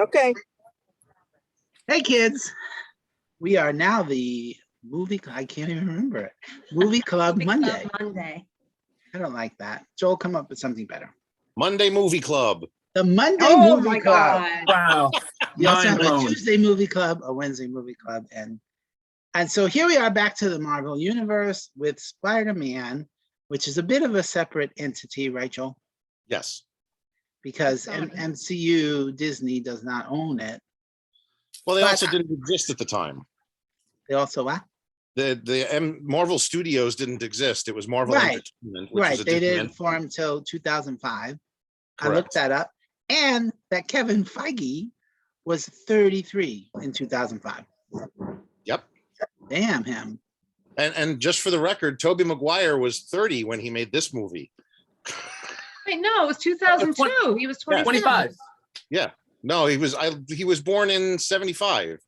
Okay. Hey kids, we are now the movie, I can't even remember it. Movie Club Monday. Monday. I don't like that. Joel, come up with something better. Monday Movie Club. The Monday Oh Movie my Club. God. Wow. We also Mind have a blown. Tuesday movie club, a Wednesday movie club, and so here we are back to the Marvel Universe with Spider-Man, which is a bit of a separate entity, right, Joel? Yes. Because Sony. MCU, Disney does not own it. Well, they But- also didn't exist at the time. They also what? The Marvel Studios didn't exist. It was Marvel Right. Entertainment, which was Right, a they different didn't entity. form until 2005. I Correct. looked that up, and that Kevin Feige was 33 in 2005. Yep. Damn him. And just for the record, Tobey Maguire was 30 when he made this movie. Wait, no, it was 2002. He was 27. 25. No, he was born in 75.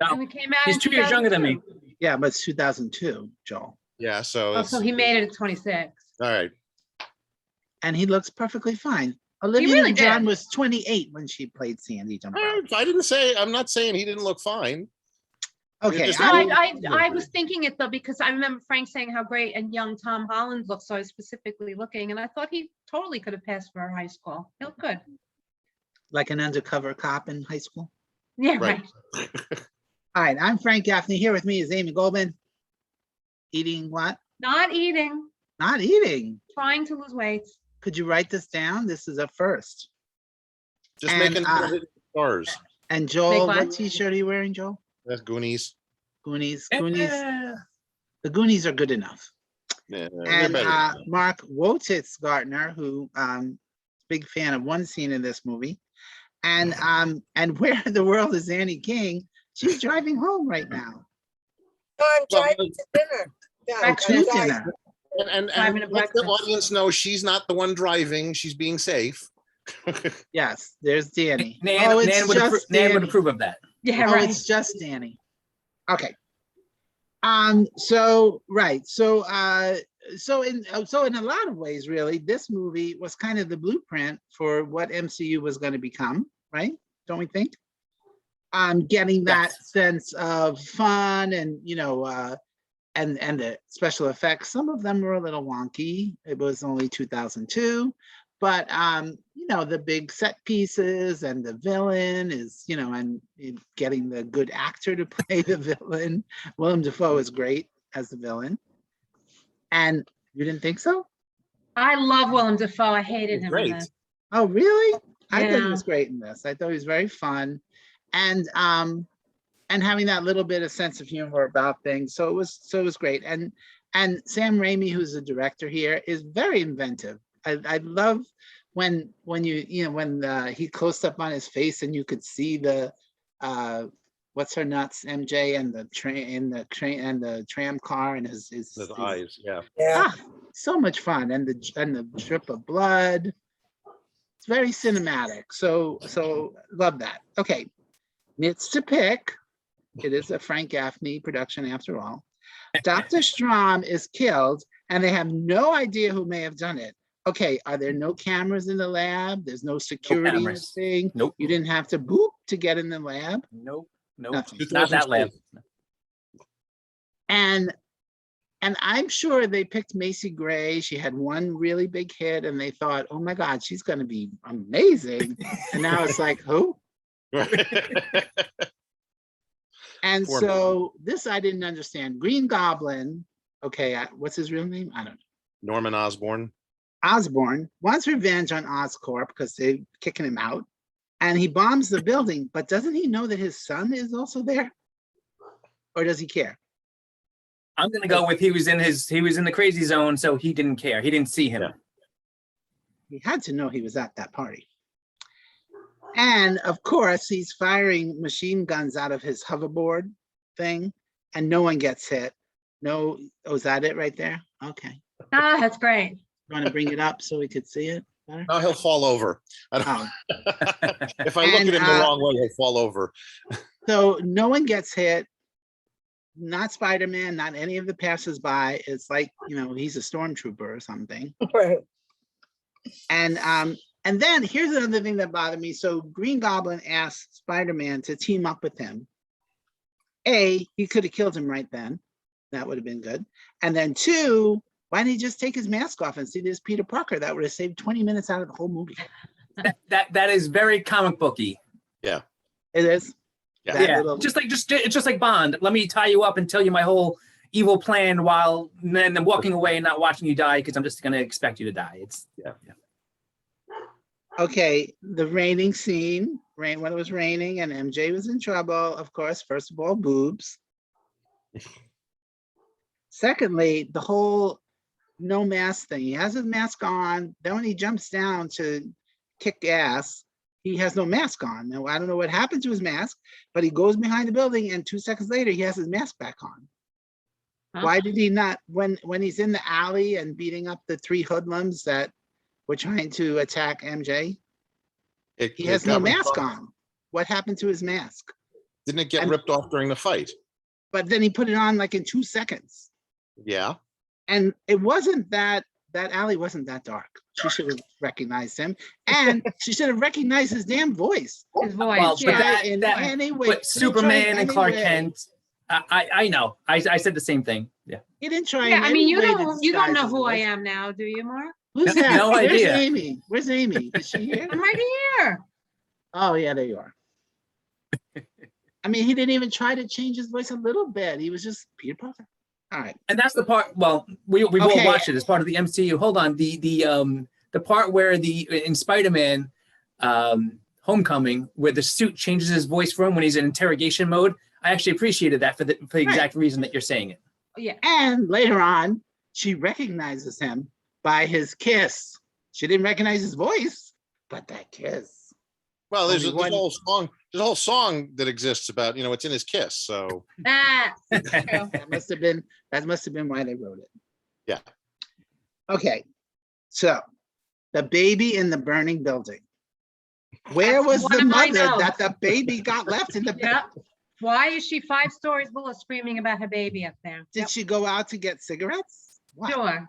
And it came out He's in 2 years younger than me. 2002. Yeah, but it's 2002, Joel. Yeah, so Oh, it's, so he made it at 26. all right. And he looks perfectly fine. Olivia really Newton-John did. was 28 when she played Sandy Jumbo. I'm not saying he didn't look fine. Okay, just- No, I, I was thinking it though, because I remember Frank saying how great and young Tom Holland looked. So I was specifically looking, and I thought he totally could have passed for high school. He looked good. like an undercover cop in high school. Yeah, Right. right. All right, I'm Frank Gaffney. Here with me is Amy Goldman. Eating what? Not eating, Not eating. trying to lose weight. Could you write this down? This is a first. Just And, making stars. And Joel, what? what t-shirt are you wearing, Joel? That's Goonies. Goonies. Eh, Goonies. The Goonies are good enough. Yeah, they're And better. Mark Wotitz Gartner, who big fan of one scene in this movie, and where in the world is Annie King? She's driving home right now. No, I'm Well, driving to dinner. Yeah, Oh, I'm to driving. dinner. and Having a let the breakfast. audience know she's not the one driving. She's being safe. Yes, there's Danny. Nan, Oh, it's Nan, would just Nan would Danny. approve of that. Yeah, Oh, right. it's just Danny. Okay. So right. So in a lot of ways, really, this movie was kind of the blueprint for what MCU was going to become, right? Don't we think? Getting that Yes. sense of fun and and the special effects. Some of them were a little wonky. It was only 2002, but the big set pieces and the villain is and getting the good actor to play the villain. Willem Dafoe is great as the villain. And you didn't think so? I love Willem Dafoe. I hated him. in Great. this. Oh, really? I thought he Yeah. was great in this. I thought he was very fun, and having that little bit of sense of humor about things. So it was great. And Sam Raimi, who's the director here, is very inventive. I love when he closed up on his face and you could see the what's her nuts, MJ, and the train and the tram car and his His eyes. Yeah. Yeah. so much fun, and the drip of blood. It's very cinematic. So love that. Okay, Nits to pick. It is a Frank Gaffney production after all. Dr. Strom is killed, and they have no idea who may have done it. Okay, are there no cameras in the lab? There's no security cameras. thing. Nope. You didn't have to boop to get in the lab. Nope. Nothing. Not that lab. And I'm sure they picked Macy Gray. She had one really big hit, and they thought, oh my God, she's going to be amazing. And now it's like, who? And Poor so this I didn't understand. Green Goblin, okay, what's his real name? I don't know. Norman Osborn. Osborn wants revenge on Oscorp because they're kicking him out. And he bombs the building, but doesn't he know that his son is also there? Or does he care? I'm gonna go with he was in the crazy zone, so he didn't care. He didn't see him. Yeah. He had to know he was at that party. And of course, he's firing machine guns out of his hoverboard thing, and no one gets hit. No, oh, is that it right there? Okay. Ah, that's great. You want to bring it up so we could see it better? Oh, he'll fall over. I don't, Oh. if I look And, at him the wrong way, he'll fall over. So no one gets hit. Not Spider-Man, not any of the passersby. It's like, he's a stormtrooper or something. Right. And And then here's another thing that bothered me. So Green Goblin asked Spider-Man to team up with him. A, he could have killed him right then. That would have been good. And then two, why didn't he just take his mask off and see this Peter Parker? That would have saved 20 minutes out of the whole movie. That is very comic booky. It is. Yeah. That Yeah, little- it's just like Bond. Let me tie you up and tell you my whole evil plan while then I'm walking away and not watching you die because I'm just gonna expect you to die. It's yeah. Okay, the raining scene, when it was raining and MJ was in trouble, of course, first of all, boobs. Secondly, the whole no mask thing. He has his mask on. Then when he jumps down to kick ass, he has no mask on. Now, I don't know what happened to his mask, but he goes behind the building and 2 seconds later, he has his mask back on. Huh? Why did he not, when he's in the alley and beating up the 3 hoodlums that were trying to attack MJ, he has no mask on. What happened to his mask? Didn't it get And- ripped off during the fight? But then he put it on like in 2 seconds. Yeah. And it wasn't that alley wasn't that dark. She should have recognized him, and she should have recognized his damn voice. His voice, Well, but yeah. that- In that- any way. But He didn't try Superman in and Clark any way. Kent. I know. I said the same thing. Yeah. He didn't try. Yeah, in I mean, any you way to don't know disguise his who I voice. am now, do you, Mark? Who's No- that? no Where's idea. Amy? Where's Amy? Is she here? I'm right here. Oh yeah, there you are. I mean, he didn't even try to change his voice a little bit. He was just Peter Parker. All right. And that's the part. Well, we've all Okay. watched it as part of the MCU. Hold on. The part where in Spider-Man Homecoming, where the suit changes his voice for him when he's in interrogation mode. I actually appreciated that for the exact reason that you're saying it. Yeah. And later on, she recognizes him by his kiss. She didn't recognize his voice, but that kiss. Well, there's a Only one- whole song. There's a whole song that exists about, it's in his kiss. So That's true. That must have been why they wrote it. Yeah. Okay. So the baby in the burning building. Where That's was one the of my mother notes. that the baby got left in the Yeah. building? Why is she 5 stories below screaming about her baby up there? Did Yep, she go out to get cigarettes? What? sure.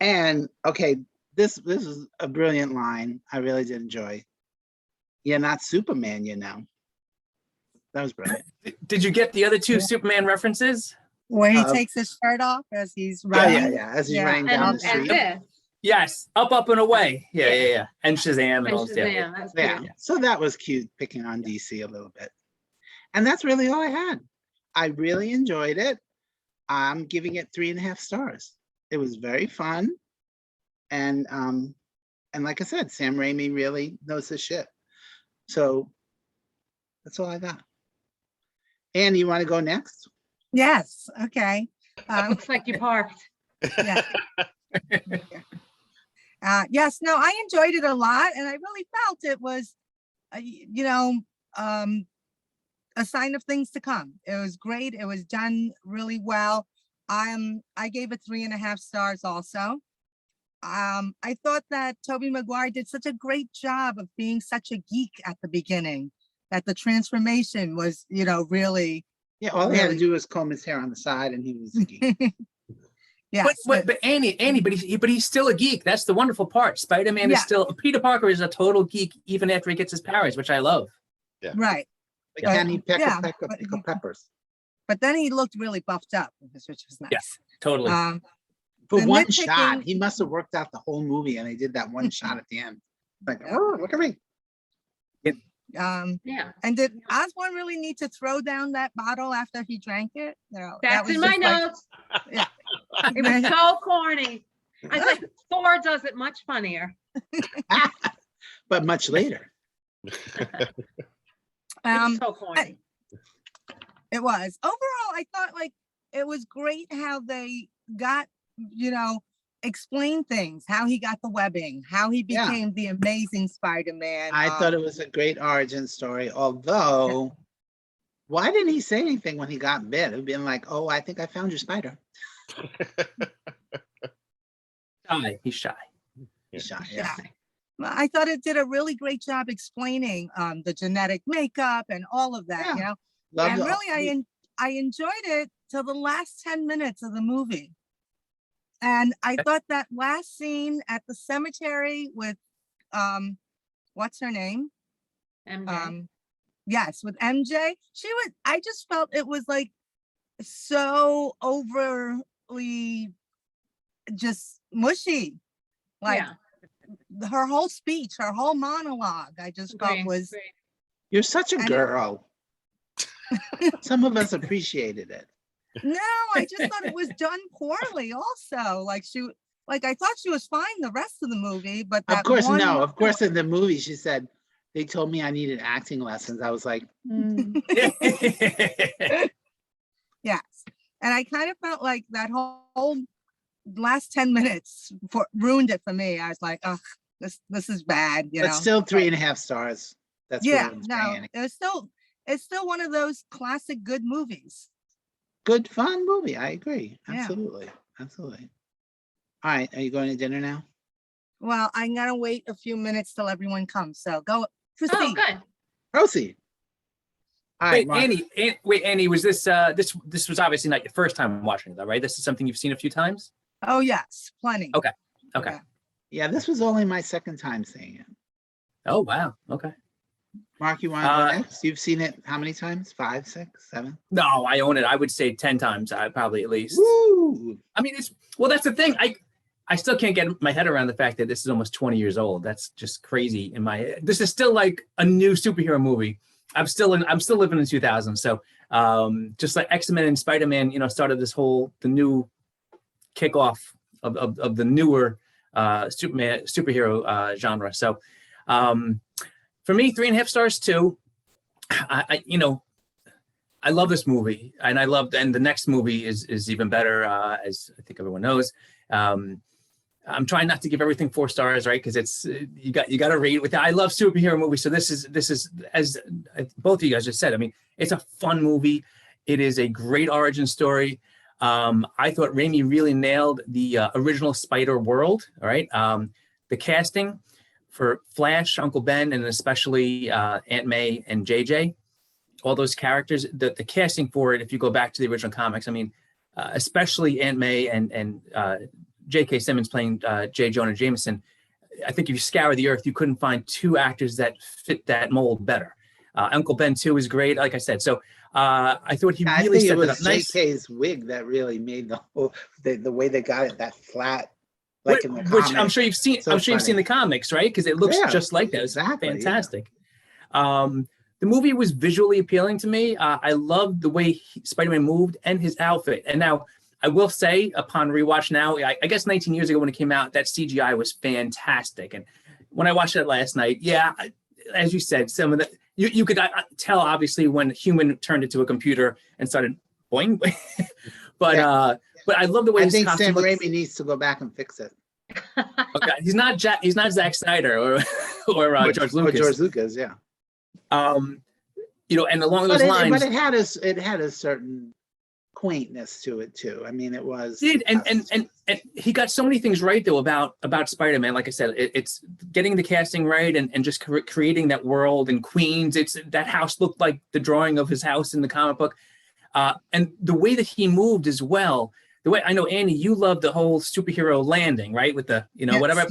And okay, this is a brilliant line. I really did enjoy. You're not Superman, you know. That was brilliant. Did you get the other two Superman references? Where he Uh, takes his shirt off as he's Yeah, running. yeah, yeah. As he's Yeah. running down And, the and street. this. Yes. Up and away. Yeah. And Shazam and And all that. Yeah. Shazam, that's Yeah, cute. so that was cute, picking on DC a little bit. And that's really all I had. I really enjoyed it. I'm giving it 3.5 stars. It was very fun. And like I said, Sam Raimi really knows his shit. So that's all I got. Anne, you want to go next? Yes, okay. Looks like you parked. Yeah. Yes, no, I enjoyed it a lot, and I really felt it was, a sign of things to come. It was great. It was done really well. I gave it 3.5 stars also. I thought that Tobey Maguire did such a great job of being such a geek at the beginning, that the transformation was, really, Yeah, all he had to Really? do was comb his hair on the side and he was a geek. yes. But Annie, but he's still a geek. That's the wonderful part. Spider-Man Yeah. is still Peter Parker is a total geek even after he gets his powers, which I love. Right. But Yeah. can he pick Yeah, a peck of but pickled peppers? But then he looked really buffed up, which was nice. Yeah. Totally. For The one shot, nitpicking- he must have worked out the whole movie and they did that one shot at the end. Like, oh, look at me. Yeah. And did Osborn really need to throw down that bottle after he drank it? No, that That's was in my just like- notes. Yeah. It was so corny. I was like, Thor does it much funnier. But much later. It's so corny. It was. Overall, I thought like it was great how they got, explained things, how he got the webbing, how he Yeah. became the amazing Spider-Man. I thought it was a great origin story, although why didn't he say anything when he got bit? It would been like, oh, I think I found your spider. Shy. He's shy. He shot, Yeah. yeah. I thought it did a really great job explaining the genetic makeup and all of that, Yeah. And Love really, I enjoyed it till the last 10 minutes of the movie. And I thought that last scene at the cemetery with, what's her name? MJ. Yes, with MJ, I just felt it was like so overly just mushy. Like Yeah. her whole speech, her whole monologue, I just felt Agree, was, agree. You're such a And- girl. Some of us appreciated it. no, I just thought it was done poorly also. Like I thought she was fine the rest of the movie, but Of that course, one no. Of course, in the movie, she said, they told me I needed acting lessons. I was like, yes. And I kind of felt like that whole last 10 minutes ruined it for me. I was like, oh, this is bad, you but know. still 3.5 stars. That's Yeah, what I'm no, saying. it's still one of those classic good movies. Good, fun movie. I agree. Yeah. Absolutely. Absolutely. All right. Are you going to dinner now? Well, I'm gonna wait a few minutes till everyone comes. So Oh, proceed. good. Proceed. All right, Wait, Mark. Annie, was this this was obviously not your first time watching it, though, right? This is something you've seen a few times. Oh, yes, plenty. Okay. Okay. Yeah. Yeah, this was only my second time seeing it. Oh wow. Okay. Mark, you want to go next? You've seen it how many times? 5, 6, 7? No, I own it. I would say 10 times. I probably at least. Woo! I mean, that's the thing. I still can't get my head around the fact that this is almost 20 years old. That's just crazy in my head. This is still like a new superhero movie. I'm still living in 2000. So just like X-Men and Spider-Man, started the new kickoff of the newer superhero genre. So for me, 3.5 stars too. I love this movie, and and the next movie is even better, as I think everyone knows. I'm trying not to give everything 4 stars, right? Because it's you got to rate with. I love superhero movies, so this is as both of you guys just said. I mean, it's a fun movie. It is a great origin story. I thought Raimi really nailed the original Spider world. All right, the casting for Flash, Uncle Ben, and especially Aunt May and JJ, all those characters. The casting for it, if you go back to the original comics, I mean, especially Aunt May and J.K. Simmons playing J. Jonah Jameson. I think if you scour the earth, you couldn't find 2 actors that fit that mold better. Uncle Ben too is great, like I said. So I thought he really set it up nice. J.K.'s wig that really made the way they got it that flat, like in the Which comics. I'm sure you've seen. So I'm sure you've seen funny. the comics, right? Because it looks Yeah, just like that. It's exactly, yeah. fantastic. The movie was visually appealing to me. I loved the way Spider-Man moved and his outfit. And now I will say, upon rewatch now, I guess 19 years ago when it came out, that CGI was fantastic. And when I watched it last night, yeah, as you said, some of the you could tell obviously when a human turned into a computer and started boing. But I love the way I his think costume Sam looks. Raimi needs to go back and fix it. Okay, he's not Zack Snyder or George Or Lucas. George Lucas, yeah. And along those lines, But it had a certain quaintness to it too. I mean, it was. and he got so many things right though about Spider-Man. Like I said, it's getting the casting right and just creating that world in Queens. It's that house looked like the drawing of his house in the comic book, and the way that he moved as well. The way I know, Annie, you love the whole superhero landing, right? With the Yes. whatever.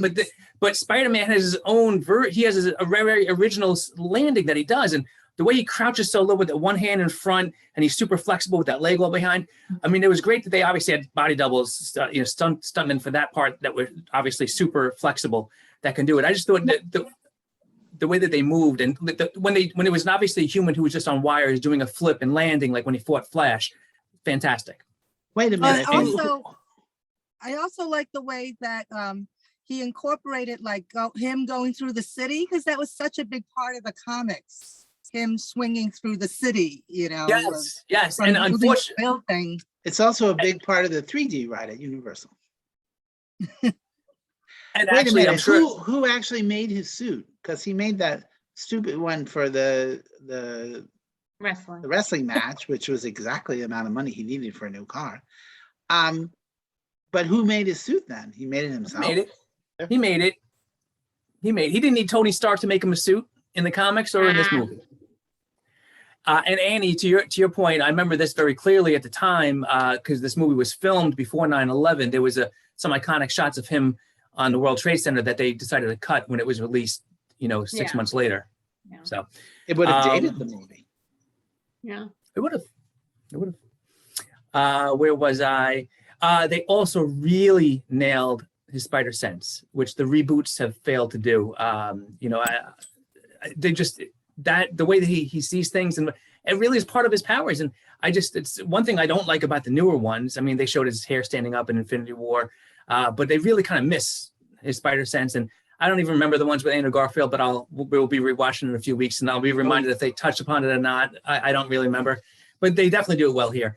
But Spider-Man has his own he has a very original landing that he does, and the way he crouches so low with the one hand in front, and he's super flexible with that leg all behind. I mean, it was great that they obviously had body doubles, stuntmen for that part that were obviously super flexible that can do it. I just thought that the way that they moved and when it was obviously a human who was just on wires doing a flip and landing, like when he fought Flash, fantastic. Wait a minute. I also like the way that he incorporated him going through the city, because that was such a big part of the comics. Him swinging through the city, Yes, from and building to unfortunately, building. It's also a big part of the 3D ride at Universal. and Wait a actually, minute. I'm sure. Who actually made his suit? Because he made that stupid one for the Wrestling. wrestling match, which was exactly the amount of money he needed for a new car. But who made his suit then? He made it himself. He made it. He didn't need Tony Stark to make him a suit in the comics or in this movie. And Annie, to your point, I remember this very clearly at the time because this movie was filmed before 9/11. There was a some iconic shots of him on the World Trade Center that they decided to cut when it was released, 6 Yeah. months later. Yeah. So It would have Um, dated the movie. Yeah. it would have. It would have. Where was I? They also really nailed his spider sense, which the reboots have failed to do. They just the way that he sees things, and it really is part of his powers. And it's one thing I don't like about the newer ones. I mean, they showed his hair standing up in Infinity War, but they really kind of miss his spider sense. And I don't even remember the ones with Andrew Garfield, but we'll be rewatching in a few weeks, and I'll be reminded if they touched upon it or not. I don't really remember, but they definitely do it well here.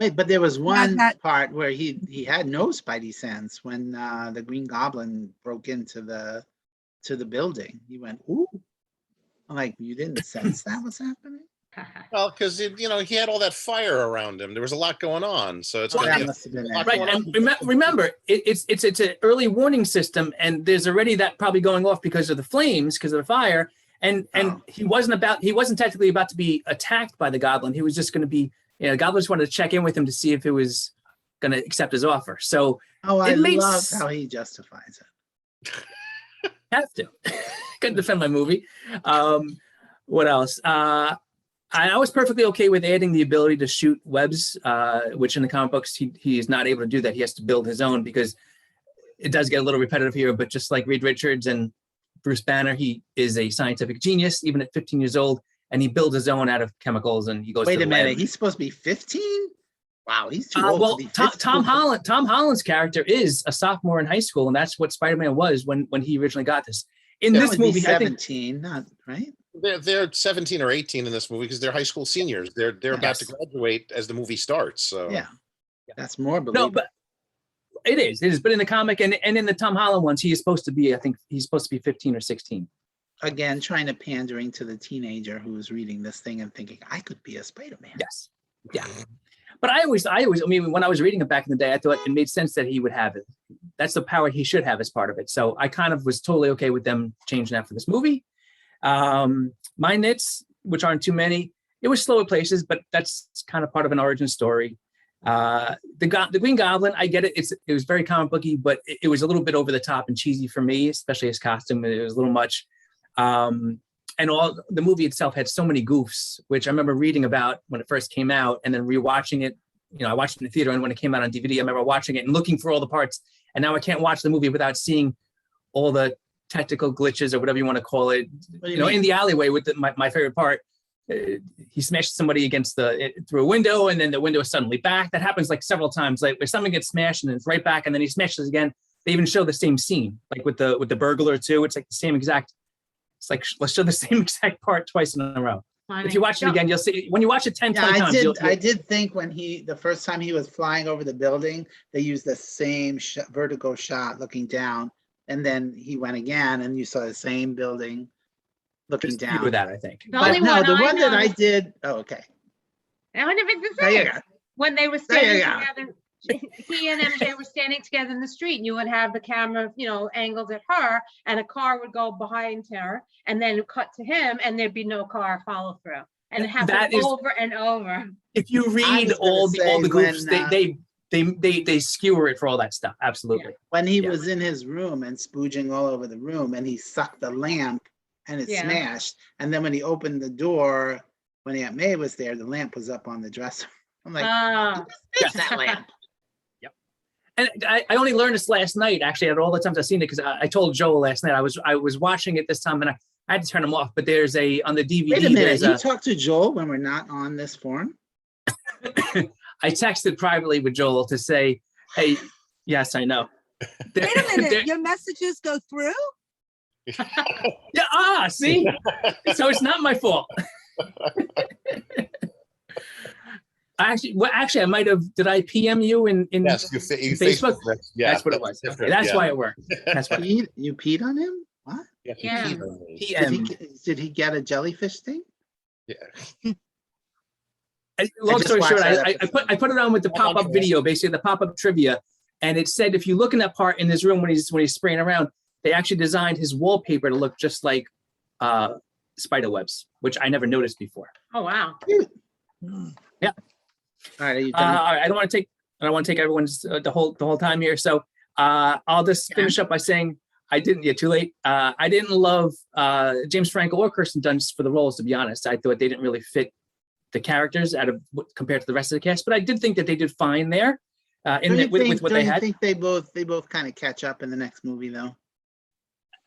Wait, but there was one that- part where he had no spidey sense when the Green Goblin broke into the building. He went, "Ooh!" I'm like, you didn't sense that was happening? Well, because he had all that fire around him. There was a lot going on, so it's Well, gonna that be must have been lot it. Right, going and on. remember, it's an early warning system, and there's already that probably going off because of the flames, because of the fire, and Oh. he wasn't technically about to be attacked by the goblin. He was just going to be, the goblin just wanted to check in with him to see if it was going to accept his offer. So Oh, I It makes- love how he justifies it. have to couldn't defend my movie. What else? I was perfectly okay with adding the ability to shoot webs, which in the comic books he is not able to do that. He has to build his own because it does get a little repetitive here. But just like Reed Richards and Bruce Banner, he is a scientific genius, even at 15 years old, and he builds his own out of chemicals. And he goes. Wait to a the minute, lab. he's supposed to be 15? Wow, he's too old Well, to be 15. Tom Holland's character is a sophomore in high school, and that's what Spider-Man was when he originally got this. In That this would be movie, I think 17, not right? They're 17 or 18 in this movie because they're high school seniors. They're about to Yes. graduate as the movie starts. So Yeah, that's more no, believable. but it is. But in the comic and in the Tom Holland ones, he is supposed to be. I think he's supposed to be 15 or 16. Again, trying to pandering to the teenager who's reading this thing and thinking, I could be a Spider-Man. Yes. Yeah. But I mean, when I was reading it back in the day, I thought it made sense that he would have it. That's the power he should have as part of it. So I kind of was totally okay with them changing that for this movie. My nits, which aren't too many, it was slow at places, but that's kind of part of an origin story. The Green Goblin, I get it. It was very comic booky, but it was a little bit over the top and cheesy for me, especially his costume. It was a little much. And the movie itself had so many goofs, which I remember reading about when it first came out, and then rewatching it. I watched it in the theater, and when it came out on DVD, I remember watching it and looking for all the parts. And now I can't watch the movie without seeing all the technical glitches or whatever you want to call it. What do you mean? In the alleyway with my favorite part, he smashed somebody through a window, and then the window is suddenly back. That happens like several times. Like where something gets smashed and it's right back, and then he smashes again. They even show the same scene, like with the burglar too. It's like the same exact. It's like, let's show the same exact part twice in a row. If you watch it again, you'll see, when you watch it 10, 20 times, I did think when the first time he was flying over the building, they used the same vertigo shot looking down, and then he went again, and you saw the same building looking there's a few down. of that, I think. The But only no, one the I one that I know- did, oh, okay. I wouldn't even There you say go. it. When they were There you standing together, he and MJ were standing together in the street, and you would have the camera, angled at her, and a car would go behind her, and then cut to him, and there'd be no car follow through. And it That happened is- over and over. If you read was gonna all the say goofs, when, they skewer it for all that stuff. Absolutely. When he Yeah. was in his room and spooging all over the room, and he sucked the lamp and it Yeah. smashed. And then when he opened the door, when Aunt May was there, the lamp was up on the dresser. I'm like, Ah, "Fix that lamp." And I only learned this last night, actually, out of all the times I've seen it, because I told Joel last night, I was watching it this time, and I had to turn them off, but there's on the DVD, Wait a minute, there's you talk to Joel when we're not on this forum? I texted privately with Joel to say, hey, yes, I know. Wait a minute, your messages go through? Yeah, see? So it's not my fault. Actually, I might have, did I PM you in yes, you Facebook? Yeah, That's what it was. different, Okay, that's yeah. why it worked. That's why. You peed on him? What? Yeah, he Yeah. peed on me. PM. Did he get a jellyfish thing? Yeah. Long just story watched short, that I put it on with the How about pop-up you? video, basically the pop-up trivia, and it said if you look in that part in his room when he's spraying around, they actually designed his wallpaper to look just like spider webs, which I never noticed before. oh, wow. Cute. Yeah. All right, are you All done? right, I don't want to take I don't want to take everyone's the whole time here. So I'll just finish up by saying I didn't get too late. I didn't love James Franco or Kirsten Dunst for the roles, to be honest. I thought they didn't really fit the characters compared to the rest of the cast, but I did think that they did fine there with what they had. I think they both kind of catch up in the next movie though.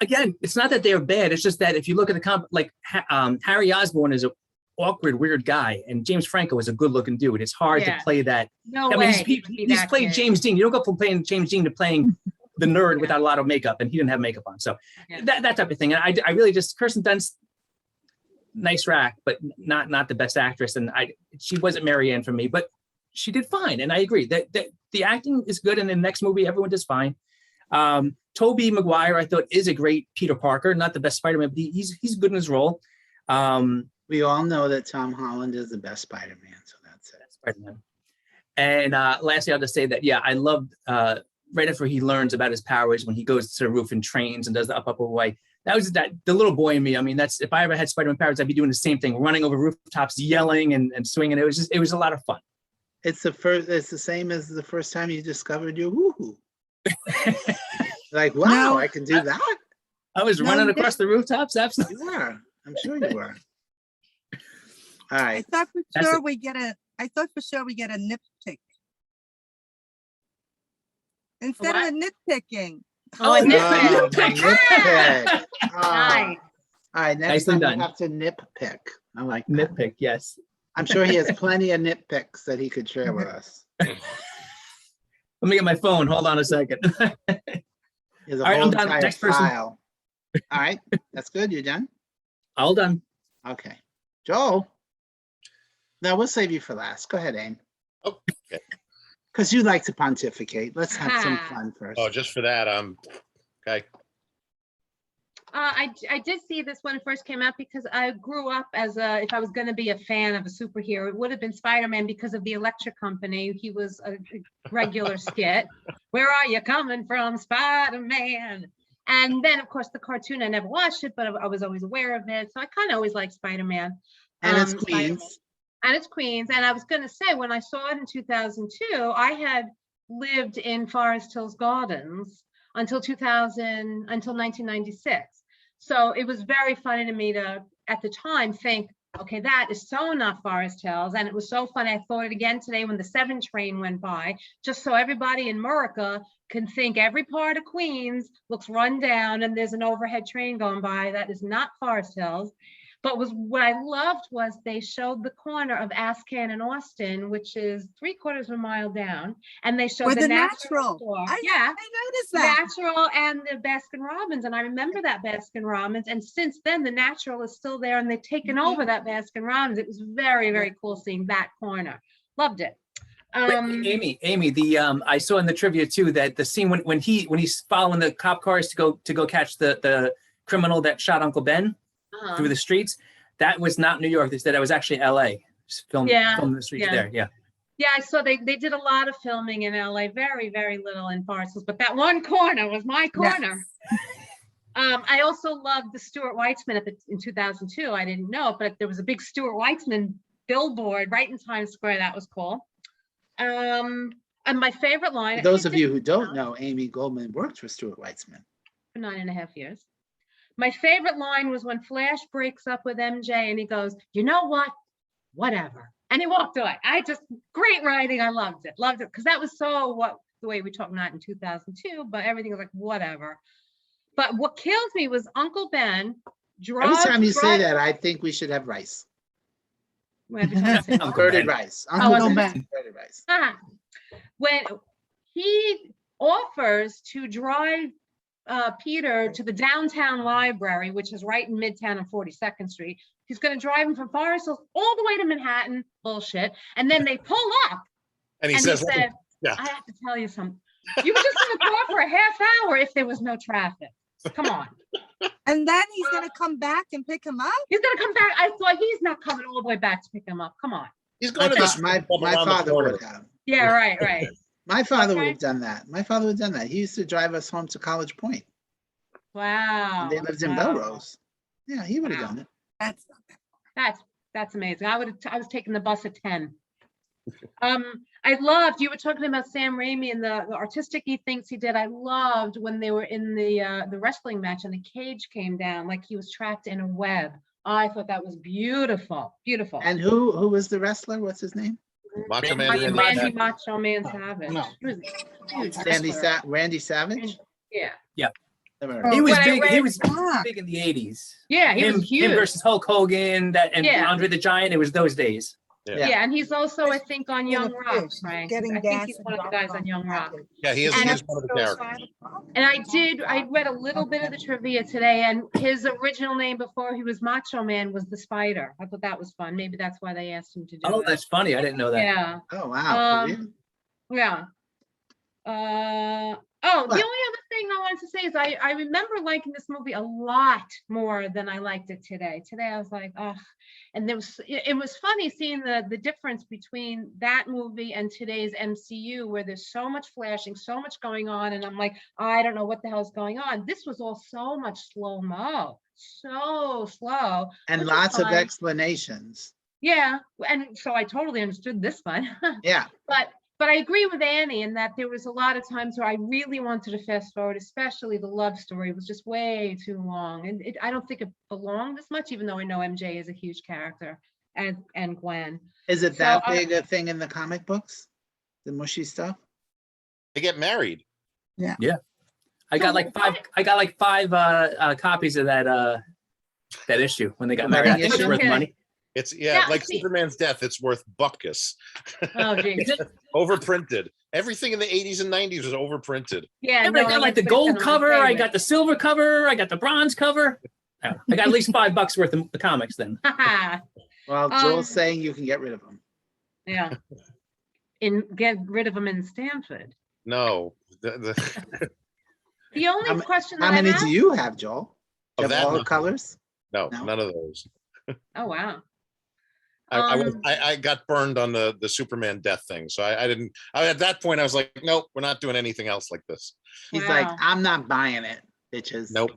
Again, it's not that they're bad. It's just that if you look at the Harry Osborn is an awkward, weird guy, and James Franco is a good-looking dude. It's hard to play that. No I way. mean, he's played James Dean. You don't go from playing James Dean to playing the nerd without a lot of makeup, and he didn't have makeup on. So that type of thing. And I really just Kirsten Dunst, nice rack, but not the best actress. And she wasn't Marianne for me, but she did fine. And I agree that the acting is good. And in the next movie, everyone does fine. Tobey Maguire, I thought, is a great Peter Parker, not the best Spider-Man, but he's good in his role. We all know that Tom Holland is the best Spider-Man, so that's it. Spider-Man. And lastly, I'll just say that, I loved right after he learns about his powers when he goes to the roof and trains and does the up away. That was the little boy in me. I mean, if I ever had Spider-Man powers, I'd be doing the same thing, running over rooftops, yelling and swinging. It was a lot of fun. It's the same as the first time you discovered your woohoo. Like, wow, No. I can do that. I was running across the rooftops. Absolutely. You were. I'm sure you were. All I right. thought for That's sure it. we get a nitpick. Instead of a nitpicking. Oh, and no. Nitpick. Oh. Nice. All right, next Nicely time done. we have to nitpick. I like that. Nitpick, yes. I'm sure he has plenty of nitpicks that he could share with us. Let me get my phone. Hold on a second. He has a All right, whole I'm done. entire Next person. file. All right, that's good. You're done? All done. Okay. Joel? No, we'll save you for last. Go ahead, Aim. Okay. Because you like to pontificate. Let's have some fun first. Oh, just for that, okay. I did see this when it first came out because I grew up if I was going to be a fan of a superhero, it would have been Spider-Man because of the Electric Company. He was a regular skit. Where are you coming from, Spider-Man? And then, of course, the cartoon, I never watched it, but I was always aware of it. So I kind of always liked Spider-Man. And it's Spider-Man. Queens. And it's Queens. And I was going to say, when I saw it in 2002, I had lived in Forest Hills Gardens until 1996. So it was very funny to me to, at the time, think, okay, that is so not Forest Hills. And it was so funny. I thought it again today when the 7 train went by, just so everybody in Murica can think every part of Queens looks run down and there's an overhead train going by. That is not Forest Hills. But what I loved was they showed the corner of Ascan and Austin, which is 3/4 of a mile down, and they showed With the natural natural. store. I noticed that. Natural and the Baskin Robbins, and I remember that Baskin Robbins. And since then, the Natural is still there, and they've taken over that Baskin Robbins. It was very, very cool seeing that corner. Loved it. Amy, I saw in the trivia too that the scene when he's following the cop cars to go catch the criminal that shot Uncle Ben through the streets, that was not New York. They said that was actually L.A. Filmed the streets there. Yeah. Yeah, I saw they did a lot of filming in LA, very, very little in Forest Hills, but that one corner was my corner. Yes. I also loved the Stuart Weitzman in 2002. I didn't know, but there was a big Stuart Weitzman billboard right in Times Square. That was cool. And my favorite line. For those of you who don't know, Amy Goldman worked for Stuart Weitzman. For 9.5 years. My favorite line was when Flash breaks up with MJ and he goes, you know what? Whatever. And he walked away. Great writing. I loved it. Loved it. Because that was the way we talk, not in 2002, but everything was like, whatever. But what killed me was Uncle Ben Every time you say that, I think we should have rice. Converted rice. Uncle Ben. Converted rice. When he offers to drive Peter to the downtown library, which is right in Midtown on 42nd Street. He's going to drive him from Forest Hills all the way to Manhattan. Bullshit. And then they pull up. And he said, yeah. I have to tell you something. You were just in the car for a half hour if there was no traffic. Come on. And then he's going to come back and pick him up? He's going to come back. I thought he's not coming all the way back to pick him up. Come on. He's going to this. My father would have. Yeah, right. My father would have done that. He used to drive us home to College Point. Wow. And they lived in Belrose. Yeah, he would have done it. That's not that. That's amazing. I was taking the bus at 10. I loved, you were talking about Sam Raimi and the artistic things he did. I loved when they were in the wrestling match and the cage came down like he was trapped in a web. I thought that was beautiful, beautiful. And who was the wrestler? What's his name? Macho Man. Randy Randy Macho. Randy Savage. Macho Man Savage. no. He was a huge Randy wrestler. Randy Savage? Yeah, Never heard of He him. was What I big. He read- was Ah, big in the 80s. yeah, he Him, was huge. him versus Hulk Hogan, and Yeah. Andre the Giant. It was those days. Yeah. Yeah, and he's also, I think, on in Young a Rock, fish, right? getting I think gas he's and one of the dropping guys on off Young Rock. package. Yeah, he is And one of the characters. And I read a little bit of the trivia today, and his original name before he was Macho Man was the Spider. I thought that was fun. Maybe that's why they asked him to do Oh, it. that's funny. I didn't know that. Yeah, Oh, wow. For real? yeah. The What? only other thing I wanted to say is I remember liking this movie a lot more than I liked it today. Today I was like, oh, and it was funny seeing the difference between that movie and today's MCU, where there's so much flashing, so much going on, and I'm like, I don't know what the hell's going on. This was all so much slow-mo, so slow. And which was lots of fine. explanations. Yeah, and so I totally understood this one. Yeah. But I agree with Annie in that there was a lot of times where I really wanted to fast forward, especially the love story was just way too long. And I don't think it belonged this much, even though I know MJ is a huge character and Gwen. Is it So, that big a thing in the comic books? The mushy stuff? They get married. I got like five. I got like five copies of that issue when they got married. I think it's issue? worth Okay. money. It's Yeah, like see- Superman's death. It's worth bupkis. Oh, geez. Overprinted. Everything in the 80s and 90s was overprinted. Yeah, Yeah, but I no, got like the that's gold been my cover. I favorite. got the silver cover. I got the bronze cover. I got at least $5 worth of the comics then. Well, Joel's Um, saying you can get rid of them. Yeah. Get rid of them in Stanford. No. The only How question How that I many have, do you have, Joel? Do you Of have that, all the no. colors? No, No. none of those. oh, wow. I I got burned on the Superman death thing. So I didn't, at that point, I was like, nope, we're not doing anything else like this. He's like, Wow. I'm not buying it, bitches. Nope.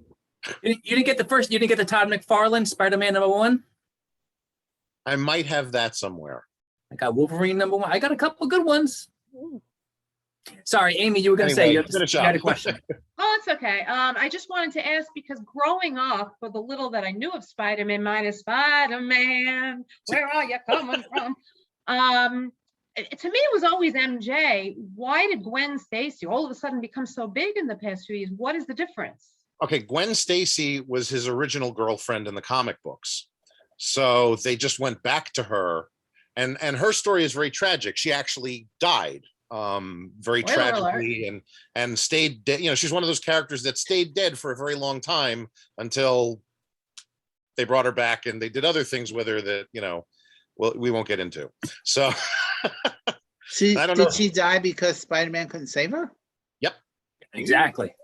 You didn't get you didn't get the Todd McFarlane Spider-Man #1. I might have that somewhere. I got Wolverine #1. I got a couple good ones. Sorry, Amy, you were going to say Anyway, you finish had a up. question. Oh, it's okay. I just wanted to ask because growing up, for the little that I knew of Spider-Man, minus Spider-Man, where are you coming from? To me, it was always MJ. Why did Gwen Stacy all of a sudden become so big in the past few years? What is the difference? Okay, Gwen Stacy was his original girlfriend in the comic books. So they just went back to her. And her story is very tragic. She actually died very Spoiler alert. tragically and stayed dead. You know, she's one of those characters that stayed dead for a very long time until they brought her back and they did other things with her that, you know, well, we won't get into. So I don't know. Did she die because Spider-Man couldn't save her? Exactly.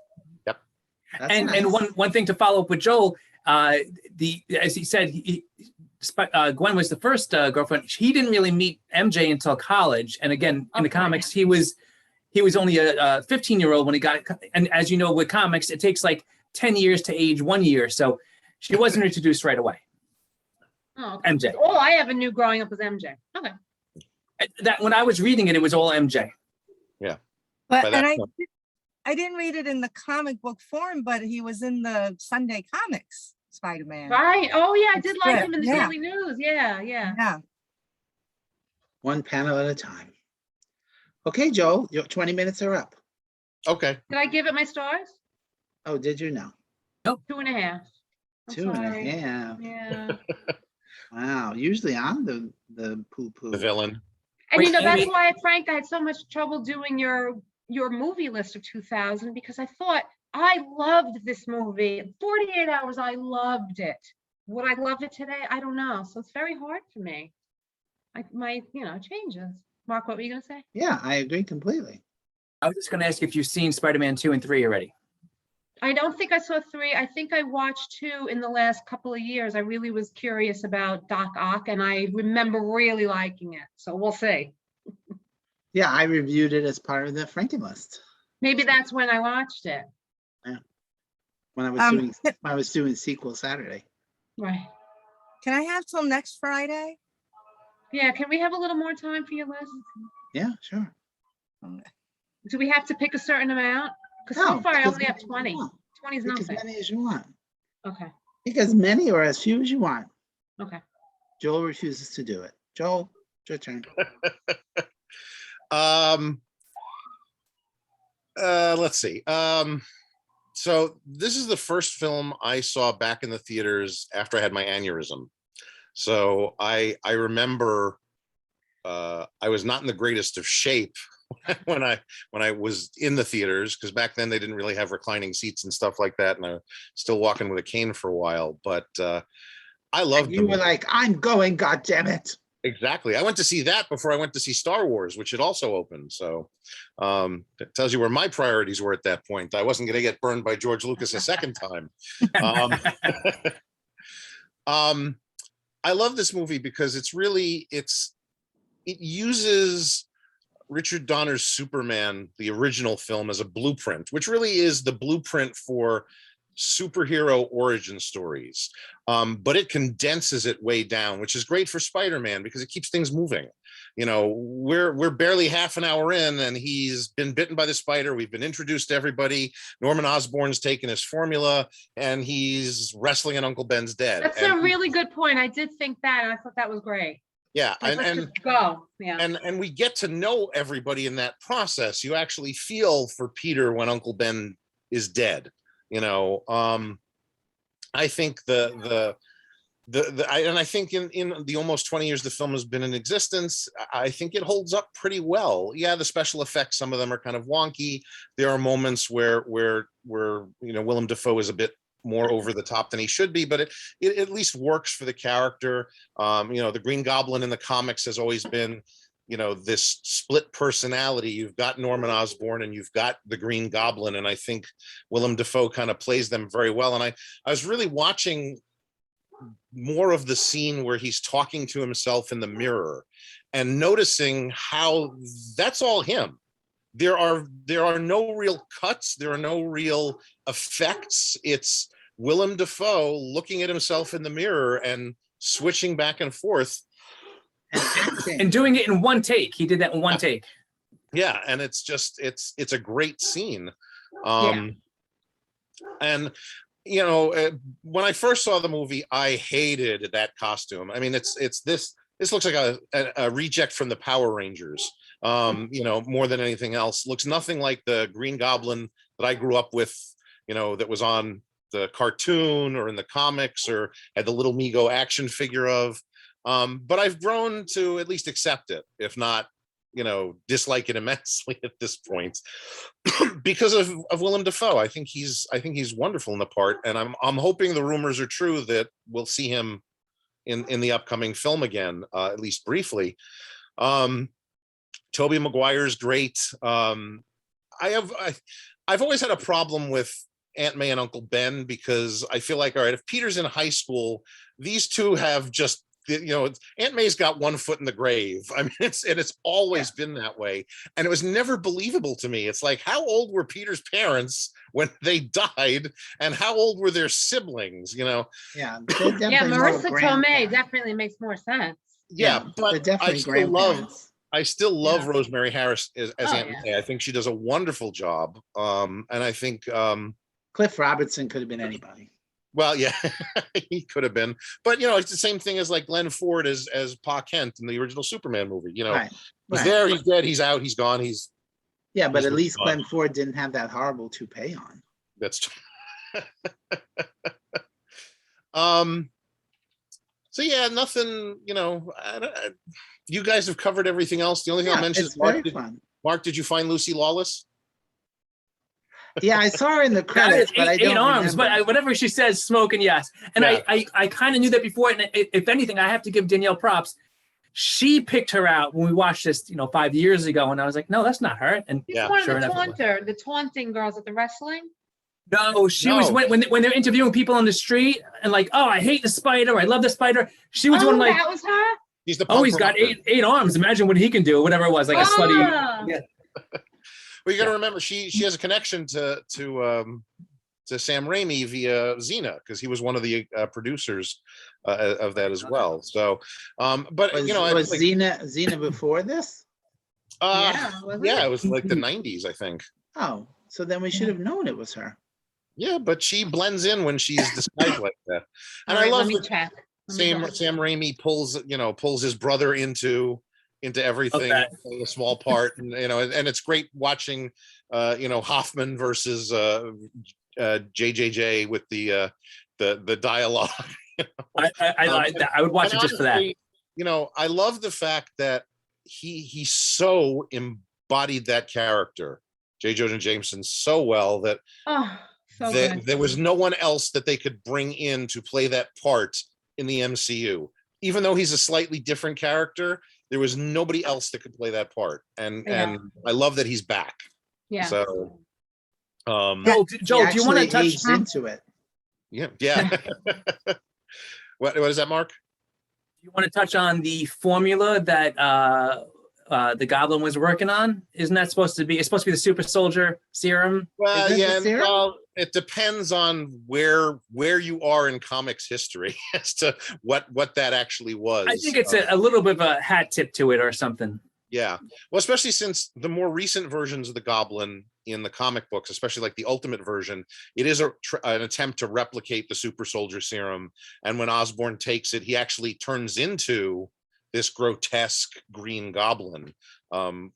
That's And nice. one thing to follow up with Joel, as he said, Gwen was the first girlfriend. He didn't really meet MJ until college. And again, in the Okay. comics, he was only a 15-year-old when he got. And as you know, with comics, it takes like 10 years to age 1 year. So she wasn't introduced right away. Oh, okay. MJ. All I ever knew growing up was MJ. Okay. That when I was reading it, it was all MJ. By But, that and point- I didn't read it in the comic book form, but he was in the Sunday comics, Spider-Man. Right. Oh, yeah, I did like Yeah, him in the yeah. Daily News. Yeah, yeah. Yeah. One panel at a time. Okay, Joel, your 20 minutes are up. okay. Did I give it my stars? Oh, did you know? 2.5. I'm 2.5. sorry. Yeah. Wow. Usually I'm the poo-poo. The villain. And Wait, you know, that's Amy- why, Frank, I had so much trouble doing your movie list of 2000 because I thought I loved this movie. 48 Hours, I loved it. Would I love it today? I don't know. So it's very hard for me. My changes. Mark, what were you gonna say? Yeah, I agree completely. I was just going to ask if you've seen Spider-Man 2 and 3 already. I don't think I saw 3. I think I watched 2 in the last couple of years. I really was curious about Doc Ock, and I remember really liking it. So we'll see. Yeah, I reviewed it as part of the Franken list Maybe that's when I watched it. when I was Um, doing when I was doing sequel Saturday. Right. Can I have till next Friday? Yeah, can we have a little more time for your list? Yeah, sure. Do we have to pick a certain amount? Because so No, far I pick as only have many as you 20. want. 20 is Pick as nothing. many as you want. Okay, Pick as many or as few as you want. okay. Joel refuses to do it. Joel, it's your turn. Let's see. So this is the first film I saw back in the theaters after I had my aneurysm. So I remember I was not in the greatest of shape when I was in the theaters, because back then they didn't really have reclining seats and stuff like that, and I was still walking with a cane for a while. But I loved You were like, I'm going, God damn it. Exactly. I went to see that before I went to see Star Wars, which had also opened. So it tells you where my priorities were at that point. I wasn't going to get burned by George Lucas a second time. Um, I love this movie because it uses Richard Donner's Superman, the original film, as a blueprint, which really is the blueprint for superhero origin stories. But it condenses it way down, which is great for Spider-Man because it keeps things moving. You know, we're barely half an hour in and he's been bitten by the spider. We've been introduced to everybody. Norman Osborn's taken his formula and he's wrestling and Uncle Ben's dead. That's and a really good point. I did think that, and I thought that was great. yeah, Like, let's just go. Yeah. and we get to know everybody in that process. You actually feel for Peter when Uncle Ben is dead. You know, I think I think in the almost 20 years the film has been in existence, I think it holds up pretty well. Yeah, the special effects, some of them are kind of wonky. There are moments where Willem Dafoe is a bit more over the top than he should be, but it at least works for the character. The Green Goblin in the comics has always been, this split personality. You've got Norman Osborn and you've got the Green Goblin, and I think Willem Dafoe kind of plays them very well. And I was really watching more of the scene where he's talking to himself in the mirror and noticing how that's all him. There are no real cuts. There are no real effects. It's Willem Dafoe looking at himself in the mirror and switching back and forth. And doing it in one take. He did that in one take. Yeah, and it's a great scene. And when I first saw the movie, I hated that costume. I mean, this looks like a reject from the Power Rangers. More than anything else, looks nothing like the Green Goblin that I grew up with, that was on the cartoon or in the comics or had the Little Mego action figure of. But I've grown to at least accept it, if not, dislike it immensely at this point because of Willem Dafoe. I think he's wonderful in the part, and I'm hoping the rumors are true that we'll see him in the upcoming film again, at least briefly. Tobey Maguire's great. I've always had a problem with Aunt May and Uncle Ben because I feel like, all right, if Peter's in high school, these two have just, Aunt May's got one foot in the grave. I mean, it's always been that way. And it was never believable to me. It's like, how old were Peter's parents when they died? And how old were their siblings, Yeah. Yeah, Marissa Tomei definitely makes more sense. Yeah, but I still love Rosemary Harris as Aunt May. I think she does a wonderful job. And I think Cliff Robertson could have been anybody. Well, yeah, he could have been, but it's the same thing as like Glenn Ford as Pa Kent in the original Superman movie. He's there, he's dead, he's out, he's gone, but at least gone. Glenn Ford didn't have that horrible toupee on. That's so yeah, nothing. You guys have covered everything else. The only thing I'll mention is Mark, did you find Lucy Lawless? Yeah, I saw her in the credits, but I don't eight arms. remember. But whatever she says, smoking, yes. And yeah. I kind of knew that before. And if anything, I have to give Danielle props. She picked her out when we watched this, 5 years ago, and I was like, no, that's not her. And she's one of the taunting girls at the wrestling. No, she was when they're interviewing people on the street and like, oh, I hate the spider, or I love the spider. She was one like, that was her. He's the he's got eight arms. Imagine what he can do, whatever it was, like a slutty. Yeah. Well, you got to remember, she has a connection to to Sam Raimi via Xena, because he was one of the producers of that as well. So, but Was, you know, was like, Xena before this? wasn't yeah, it? it was like the 90s, I think. Oh, so then we should have known it was her. Yeah, but she blends in when she's disguised like that. And All right, I love let me that check. Let me go. Sam Raimi pulls his brother into everything, that. a small part, and and it's great watching Hoffman versus JJJ with the dialogue. I would watch And it just for that. honestly, I love the fact that he so embodied that character, J. Jonah Jameson, so well that Oh, so that good. there was no one else that they could bring in to play that part in the MCU. Even though he's a slightly different character, there was nobody else that could play that part. And Yeah. I love that he's back. Yeah. So Joel, He do you want to actually touch? aged into it. yeah. What is that, Mark? You want to touch on the formula that the Goblin was working on? Isn't that supposed to be? It's supposed to be the super soldier serum. Well, Is it the yeah, serum? well, it depends on where you are in comics history as to what that actually was. I think it's a little bit of a hat tip to it or something. Yeah. Well, especially since the more recent versions of the Goblin in the comic books, especially like the Ultimate version, it is an attempt to replicate the super soldier serum. And when Osborn takes it, he actually turns into this grotesque Green Goblin,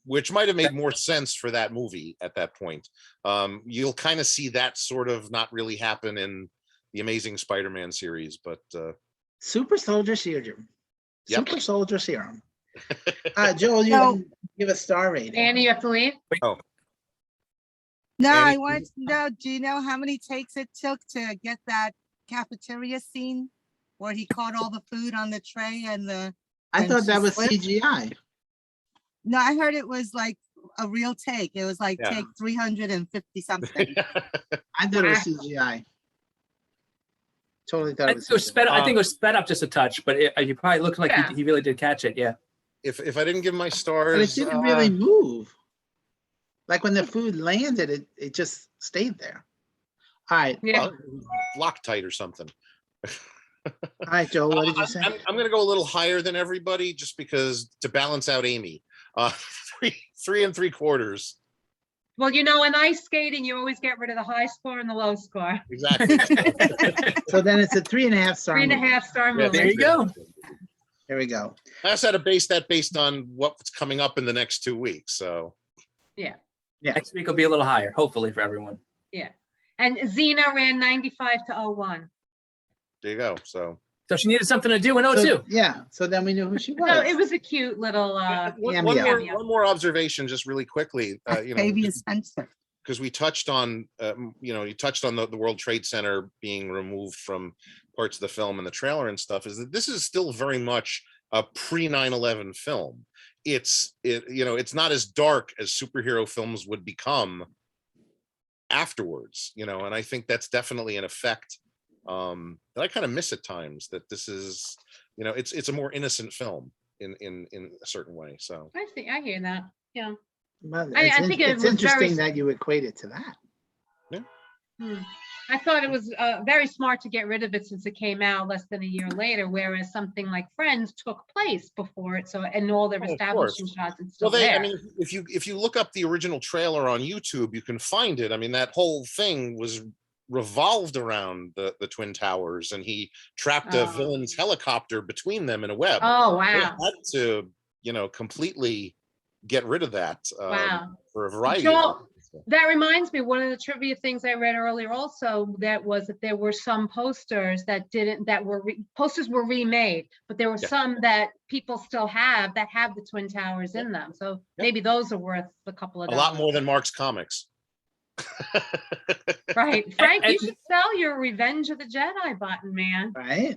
which might have made more sense for that movie at that point. You'll kind of see that sort of not really happen in the Amazing Spider-Man series, but Super soldier serum. Yep. Super soldier serum. Joel, you So- didn't give a star rating. Annie, you have to leave? No, Annie? I wanted to know, do you know how many takes it took to get that cafeteria scene where he caught all the food on the tray and I and thought that she was slipped? CGI. no, I heard it was like a real take. It was like Yeah. take 350 something. I thought it was CGI. Totally thought I it think was it was CGI. sped. I think it was sped up just a touch, but you probably looked like Yeah. he really did catch it. Yeah. if I didn't give my But it stars, didn't really move. Like when the food landed, it just stayed there. All right, Yeah. well, Loctite or something. all right, Joel, what did you say? I'm going to go a little higher than everybody just because to balance out Amy. 3 3.75. Well, in ice skating, you always get rid of the high score and the low score. Exactly. So then it's a 3.5 star. 3.5 star Yeah, movie. There you go. There we go. I also had to base that based on what's coming up in the next 2 weeks. So Next week will be a little higher, hopefully for everyone. And Xena ran 95 to 01. there you go. So So she needed something to do in So, O2. yeah, so then we knew who she was. So it was a cute little, cameo. one more observation, just really quickly. Octavia Spencer. Because we touched on, you touched on the World Trade Center being removed from parts of the film and the trailer and stuff, is that this is still very much a pre 9/11 film. It's not as dark as superhero films would become afterwards, and I think that's definitely an effect that I kind of miss at times, that this is, it's a more innocent film in a certain way. So I hear that. Yeah. Well, I it's think it it's was interesting very- that you equate it to that. I thought it was very smart to get rid of it since it came out less than a year later, whereas something like Friends took place before it. So, and all their Oh, of establishing course. shots, it's still well, there. I mean, if you look up the original trailer on YouTube, you can find it. I mean, that whole thing was revolved around the Twin Towers, and he trapped a Oh. villain's helicopter between them in a web. Oh, They wow. had to, completely get rid of that Wow. for a variety Joel, of reasons. That reminds me, one of the trivia things I read earlier also, that was that there were some posters posters were remade, but there were Yeah. some that people still have that have the Twin Towers in them. So Yeah. maybe those are worth a couple of A lot dollars. more than Mark's comics. Right. Frank, you and- should sell your Revenge of the Jedi button, man. Right?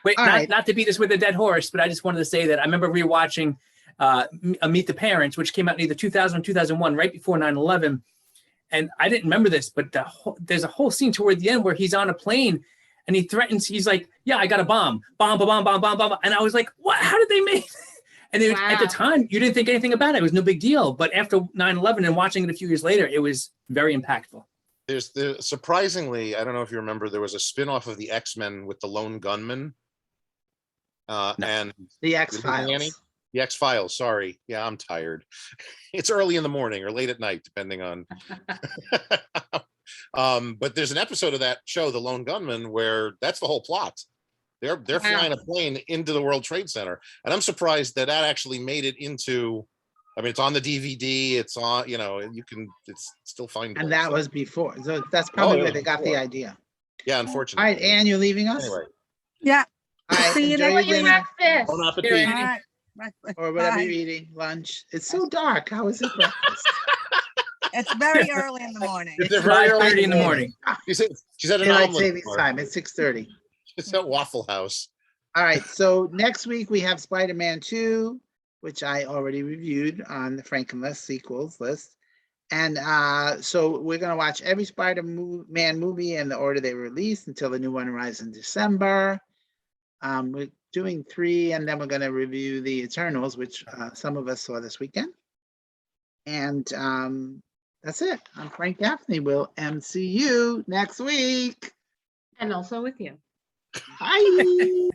Wait, All not, right. not to beat this with a dead horse, but I just wanted to say that I remember rewatching Meet the Parents, which came out in either 2000 or 2001, right before 9/11. And I didn't remember this, but there's a whole scene toward the end where he's on a plane and he threatens, he's like, yeah, I got a bomb. And I was like, what? How did they make And it was, at the Wow. time, you didn't think anything about it. It was no big deal. But after 9/11 and watching it a few years later, it was very impactful. There's the surprisingly, I don't know if you remember, there was a spin-off of the X-Men with the Lone Gunman. No. And The Annie? X-Files. the X-Files, sorry. Yeah, I'm tired. It's early in the morning or late at night, depending on. But there's an episode of that show, The Lone Gunman, where that's the whole plot. They're Wow. flying a plane into the World Trade Center. And I'm surprised that actually made it into, I mean, it's on the DVD, it's on, you know, it's still findable. And that was before. So that's probably yeah, where they got the before. idea. Yeah, All unfortunately. right, Anne, you leaving us? Anyway, Yeah. All right, See you enjoy next your Enjoy your dinner breakfast. bon All appetit. right. or whatever Bye. you're eating, lunch. It's so dark. How is it breakfast? It's very early in the morning. It's very early 5:30 in the morning. She's at an Daylight omelet savings bar. time. It's 6:30. It's at Waffle House. All right, so next week we have Spider-Man 2, which I already reviewed on the Frankenless sequels list. And so we're gonna watch every Spider-Man movie in the order they were released until the new one arrives in December. We're doing 3, and then we're gonna review the Eternals, which some of us saw this weekend. And that's it. I'm Frank Gaffney. We'll MC you next week. And also with you. Bye.